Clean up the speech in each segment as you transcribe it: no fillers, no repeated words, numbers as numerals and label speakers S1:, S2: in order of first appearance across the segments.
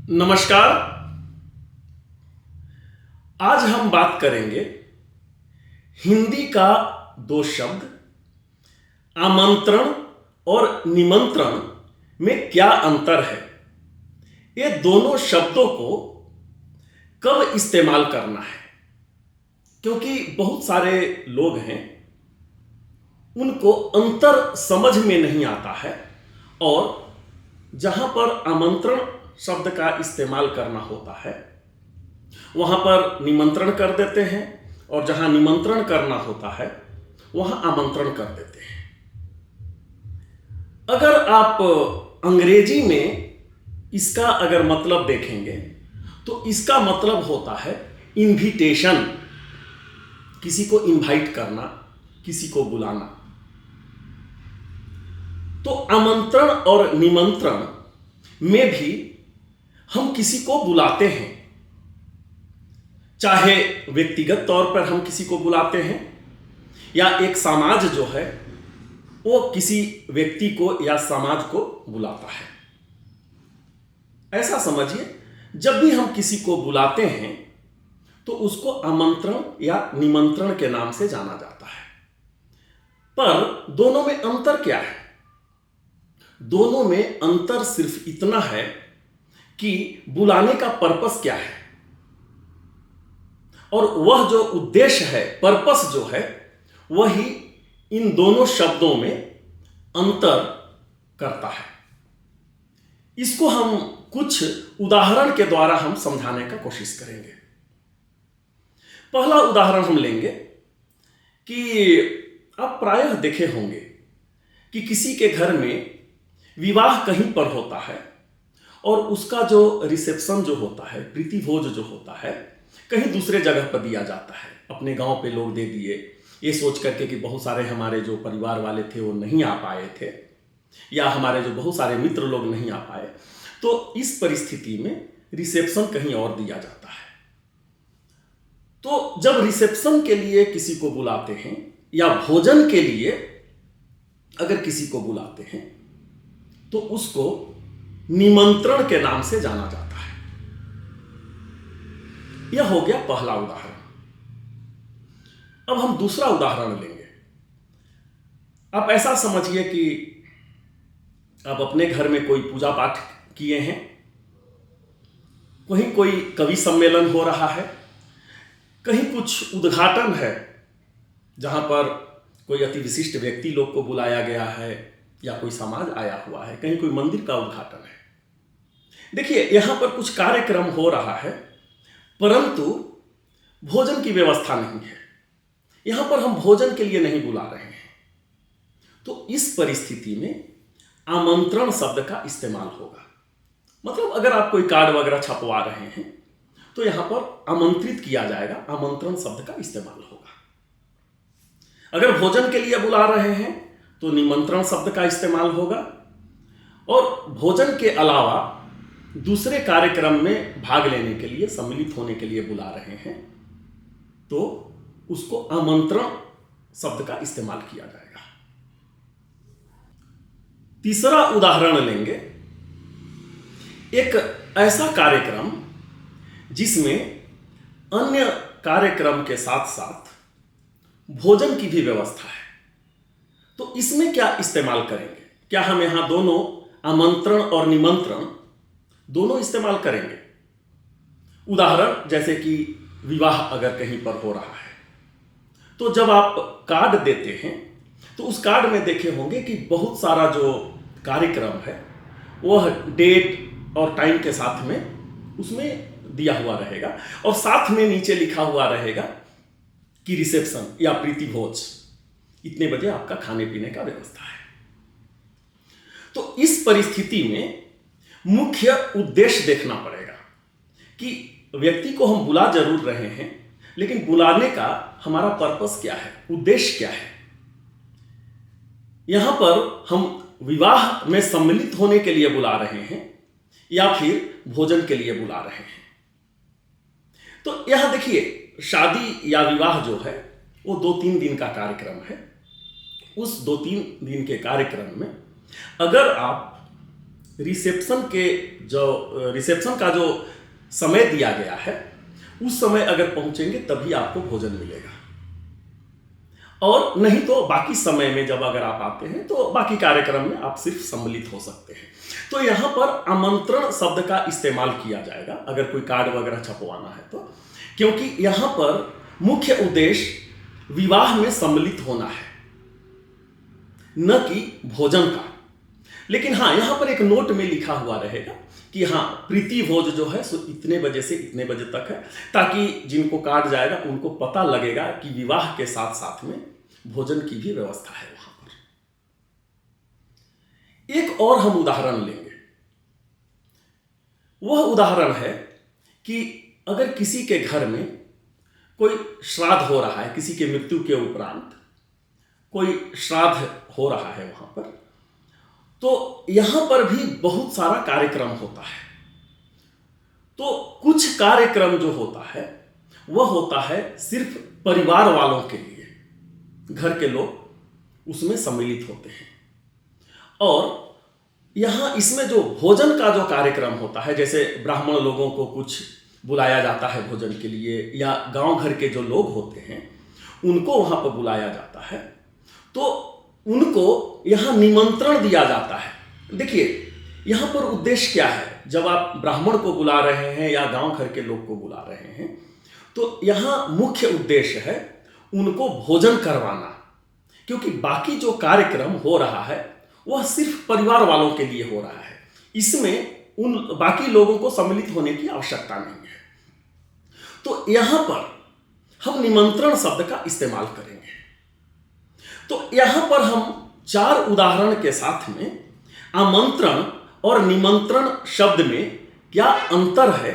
S1: नमस्कार। आज हम बात करेंगे हिंदी का दो शब्द आमंत्रण और निमंत्रण में क्या अंतर है। ये दोनों शब्दों को कब इस्तेमाल करना है, क्योंकि बहुत सारे लोग हैं उनको अंतर समझ में नहीं आता है और जहां पर आमंत्रण शब्द का इस्तेमाल करना होता है वहां पर निमंत्रण कर देते हैं और जहां निमंत्रण करना होता है वहां आमंत्रण कर देते हैं। अगर आप अंग्रेजी में इसका अगर मतलब देखेंगे तो इसका मतलब होता है इन्विटेशन, किसी को इनवाइट करना, किसी को बुलाना। तो आमंत्रण और निमंत्रण में भी हम किसी को बुलाते हैं, चाहे व्यक्तिगत तौर पर हम किसी को बुलाते हैं या एक समाज जो है वो किसी व्यक्ति को या समाज को बुलाता है। ऐसा समझिए, जब भी हम किसी को बुलाते हैं तो उसको आमंत्रण या निमंत्रण के नाम से जाना जाता है। पर दोनों में अंतर क्या है? दोनों में अंतर सिर्फ इतना है कि बुलाने का पर्पस क्या है और वह जो उद्देश्य है, पर्पस जो है, वही इन दोनों शब्दों में अंतर करता है। इसको हम कुछ उदाहरण के द्वारा हम समझाने का कोशिश करेंगे। पहला उदाहरण हम लेंगे कि आप प्रायः देखे होंगे कि किसी के घर में विवाह कहीं पर होता है और उसका जो रिसेप्शन जो होता है, प्रीति भोज जो होता है, कहीं दूसरे जगह पर दिया जाता है। अपने गांव पे लोग दे दिए, ये सोच करके कि बहुत सारे हमारे जो परिवार वाले थे वो नहीं आ पाए थे या हमारे जो बहुत सारे मित्र लोग नहीं आ पाए, तो इस परिस्थिति में रिसेप्शन कहीं और दिया जाता है। तो जब रिसेप्शन के लिए किसी को बुलाते हैं या भोजन के लिए अगर किसी को बुलाते हैं तो उसको निमंत्रण के नाम से जाना जाता है। यह हो गया पहला उदाहरण। अब हम दूसरा उदाहरण लेंगे। आप ऐसा समझिए कि आप अपने घर में कोई पूजा पाठ किए हैं, कहीं कोई कवि सम्मेलन हो रहा है, कहीं कुछ उद्घाटन है जहां पर कोई अति विशिष्ट व्यक्ति लोग को बुलाया गया है या कोई समाज आया हुआ है, कहीं कोई मंदिर का उद्घाटन है। देखिए, यहां पर कुछ कार्यक्रम हो रहा है परंतु भोजन की व्यवस्था नहीं है। यहां पर हम भोजन के लिए नहीं बुला रहे हैं। तो इस परिस्थिति में आमंत्रण शब्द का इस्तेमाल होगा। मतलब अगर आप कोई कार्ड वगैरह छपवा रहे हैं तो यहां पर आमंत्रित किया जाएगा, आमंत्रण शब्द का इस्तेमाल होगा। अगर भोजन के लिए बुला रहे हैं तो निमंत्रण शब्द का इस्तेमाल होगा और भोजन के अलावा दूसरे कार्यक्रम में भाग लेने के लिए, सम्मिलित होने के लिए बुला रहे हैं तो उसको आमंत्रण शब्द का इस्तेमाल किया जाएगा। तीसरा उदाहरण लेंगे, एक ऐसा कार्यक्रम जिसमें अन्य कार्यक्रम के साथ साथ भोजन की भी व्यवस्था है। तो इसमें क्या इस्तेमाल करेंगे? क्या हम यहां दोनों आमंत्रण और निमंत्रण दोनों इस्तेमाल करेंगे? उदाहरण जैसे कि विवाह अगर कहीं पर हो रहा है तो जब आप कार्ड देते हैं तो उस कार्ड में देखे होंगे कि बहुत सारा जो कार्यक्रम है वह डेट और टाइम के साथ में उसमें दिया हुआ रहेगा और साथ में नीचे लिखा हुआ रहेगा कि रिसेप्शन या प्रीति भोज, इतने बजे आपका खाने पीने का व्यवस्था है। तो इस परिस्थिति में मुख्य उद्देश्य देखना पड़ेगा कि व्यक्ति को हम बुला जरूर रहे हैं लेकिन बुलाने का हमारा पर्पस क्या है, उद्देश्य क्या है। यहां पर हम विवाह में सम्मिलित होने के लिए बुला रहे हैं या फिर भोजन के लिए बुला रहे हैं। तो यहां देखिए, शादी या विवाह जो है वो 2-3 दिन का कार्यक्रम है। उस 2-3 दिन के कार्यक्रम में अगर आप रिसेप्शन का जो समय दिया गया है उस समय अगर पहुंचेंगे तभी आपको भोजन मिलेगा, और नहीं तो बाकी समय में जब अगर आप आते हैं तो बाकी कार्यक्रम में आप सिर्फ सम्मिलित हो सकते हैं। तो यहाँ पर आमंत्रण शब्द का इस्तेमाल किया जाएगा अगर कोई कार्ड वगैरह छपवाना है तो, क्योंकि यहाँ पर मुख्य उद्देश्य विवाह में सम्मिलित होना है, न कि भोजन का। लेकिन हाँ, यहाँ पर एक नोट में लिखा हुआ रहेगा कि हाँ, प्रीति भोज जो है सो इतने बजे से इतने बजे तक है, ताकि जिनको कार्ड जाएगा उनको पता लगेगा कि विवाह के साथ साथ में भोजन की भी व्यवस्था है वहां पर। एक और हम उदाहरण लेंगे। वह उदाहरण है कि अगर किसी के घर में कोई श्राद्ध हो रहा है, किसी के मृत्यु के उपरांत कोई श्राद्ध हो रहा है वहां पर, तो यहां पर भी बहुत सारा कार्यक्रम होता है। तो कुछ कार्यक्रम जो होता है वह होता है सिर्फ परिवार वालों के लिए, घर के लोग उसमें सम्मिलित होते हैं। और यहां इसमें जो भोजन का जो कार्यक्रम होता है, जैसे ब्राह्मण लोगों को कुछ बुलाया जाता है भोजन के लिए, या गांव घर के जो लोग होते हैं उनको वहां पर बुलाया जाता है, तो उनको यहां निमंत्रण दिया जाता है। देखिए यहां पर उद्देश्य क्या है, जब आप ब्राह्मण को बुला रहे हैं या गांव घर के लोग को बुला रहे हैं, तो यहां मुख्य उद्देश्य है उनको भोजन करवाना, क्योंकि बाकी जो कार्यक्रम हो रहा है वह सिर्फ परिवार वालों के लिए हो रहा है, इसमें उन बाकी लोगों को सम्मिलित होने की आवश्यकता नहीं है। तो यहां पर हम निमंत्रण शब्द का इस्तेमाल करेंगे। तो यहां पर हम 4 उदाहरण के साथ में आमंत्रण और निमंत्रण शब्द में क्या अंतर है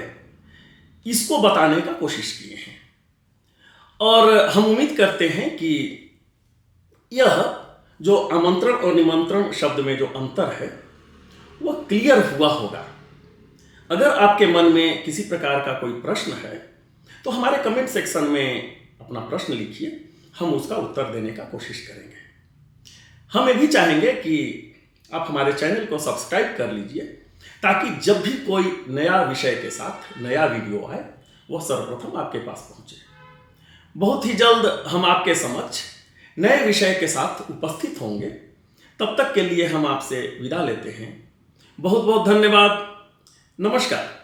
S1: इसको बताने का कोशिश किए हैं, और हम उम्मीद करते हैं कि यह जो आमंत्रण और निमंत्रण शब्द में जो अंतर है वह क्लियर हुआ होगा। अगर आपके मन में किसी प्रकार का कोई प्रश्न है तो हमारे कमेंट सेक्शन में अपना प्रश्न लिखिए, हम उसका उत्तर देने का कोशिश करेंगे। हम ये भी चाहेंगे कि आप हमारे चैनल को सब्सक्राइब कर लीजिए, ताकि जब भी कोई नया विषय के साथ नया वीडियो आए वह सर्वप्रथम आपके पास पहुंचे। बहुत ही जल्द हम आपके समक्ष नए विषय के साथ उपस्थित होंगे। तब तक के लिए हम आपसे विदा लेते हैं। बहुत बहुत धन्यवाद। नमस्कार।